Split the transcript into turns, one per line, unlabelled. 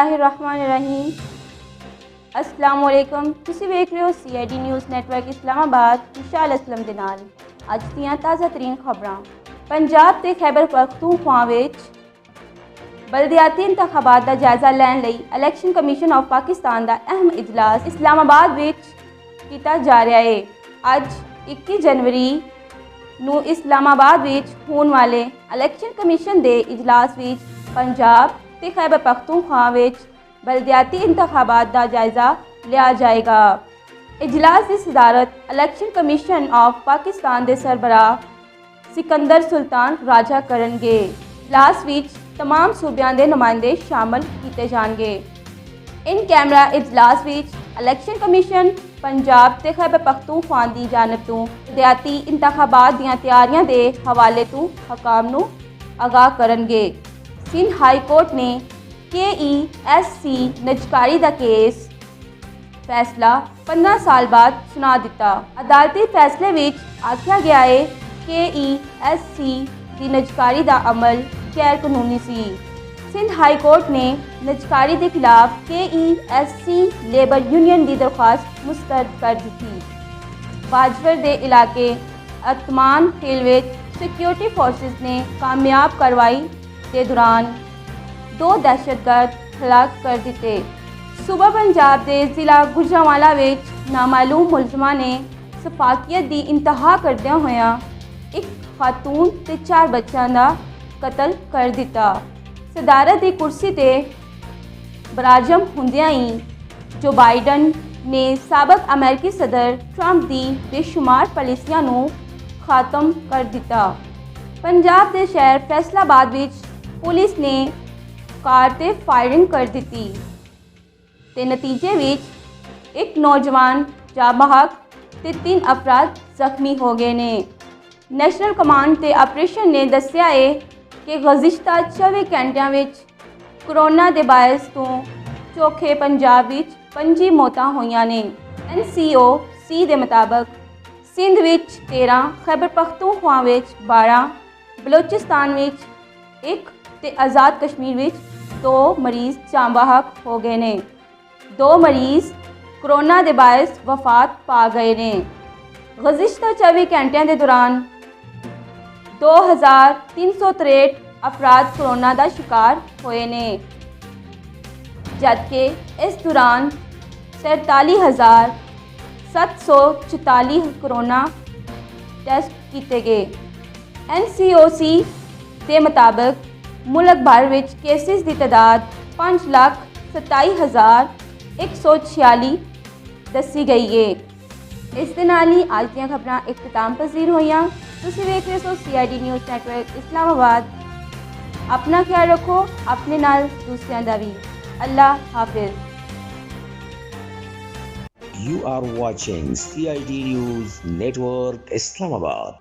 बिस्मिल्लाहिर्रहमानिर्रहीम। अस्सलाम वालेकुम। तुसी वेख रहे हो CID न्यूज़ नेटवर्क इस्लामाबाद। विशाल असलम दे नाल अज दियां ताज़ा तरीन खबरां। पंजाब ते खैबर पख्तूनख्वा विच बलदियाती इंतखाबात दा जायज़ा लैण लई इलैक्शन कमीशन ऑफ पाकिस्तान दा अहम इजलास इस्लामाबाद विच कीता जा रहा है। अज 21 जनवरी ਨੂੰ इस्लामाबाद विच होने वाले इलैक्शन कमीशन दे इजलास विच पंजाब ते खैबर पख्तूनख्वा विच बलदियाती इंतखाबात दा जायज़ा लिया जाएगा। इजलास की सदारत इलैक्शन कमीशन ऑफ पाकिस्तान के सरबराह सिकंदर सुल्तान राजा करनगे। इजलास विच तमाम सूबियां दे नुमाइंदे शामिल किए जाएंगे। इन कैमरा इजलास विच इलैक्शन कमीशन पंजाब ते खैबर पख्तूनख्वा की जानब तो बलदियाती इंतखाबात दीआं तैयारियां दे हवाले तो हकाम नूं आगाह करनगे। सिंध हाई कोर्ट ने KESC नजकारी का केस फैसला 15 साल बाद सुना दिता। अदालती फैसले विच आख्या गया है KESC की नजकारी का अमल गैर कानूनी सी। सिंध हाई कोर्ट ने नजकारी के खिलाफ KESC लेबर यूनियन की दरख्वास्त मुस्तरद कर दी थी। बाजवर के इलाके अतमान हिल विच सिक्योरिटी फोर्सेस ने कामयाब कार्रवाई के दौरान 2 दहशतगर्द हलाक कर दिते। सूबा पंजाब के जिला गुजरांवाला विच नामालूम मुलजमा ने सफाकियत की इंतहा करदे होया एक खातून ते 4 बच्चों का कतल कर दिता। सदारत की कुर्सी ते बराजम हुंदियां ही जो बाइडन ने साबक अमेरिकी सदर ट्रंप की बेशुमार पॉलिसियां नूं खात्म कर दिता। पंजाब के शहर फैसलाबाद विच पुलिस ने कार ते फायरिंग कर दी ते नतीजे विच एक नौजवान जाँ बहक ते 3 अफराद जख्मी हो गए ने। नेशनल कमांड के ऑपरेशन ने दस्सिया है कि गुज़िश्ता 24 घंटिया विच कोरोना के बायस तो चौखे पंजाब विच 5 मौतां होईयां ने। NCOC के मुताबिक सिंध विच 13, खैबर पख्तूनख्वा विच 12, बलोचिस्तान विच 1 ते आज़ाद कश्मीर विच 2 मरीज़ जाँ बहक हो गए ने। 2 मरीज़ कोरोना के बायस वफात पा गए ने। गुज़िश्ता 24 घंटिया के दौरान 2363 अफराद कोरोना का शिकार हुए ने, जबकि इस दौरान 43,744 कोरोना टेस्ट किए गए। NCOC के मुताबिक मुल्क भर विच केसेस की तादाद 5,27,146 दसी गई है। इस दे नाल ही अज दी खबरां इख्तिताम पजीर होईयां। तुसीं वेख रहे हो CID न्यूज़ नेटवर्क इस्लामाबाद। अपना ख्याल रखो, अपने नाल दूसरियां दा भी। अल्लाह हाफिज।
You are watching CID News Network Islamabad.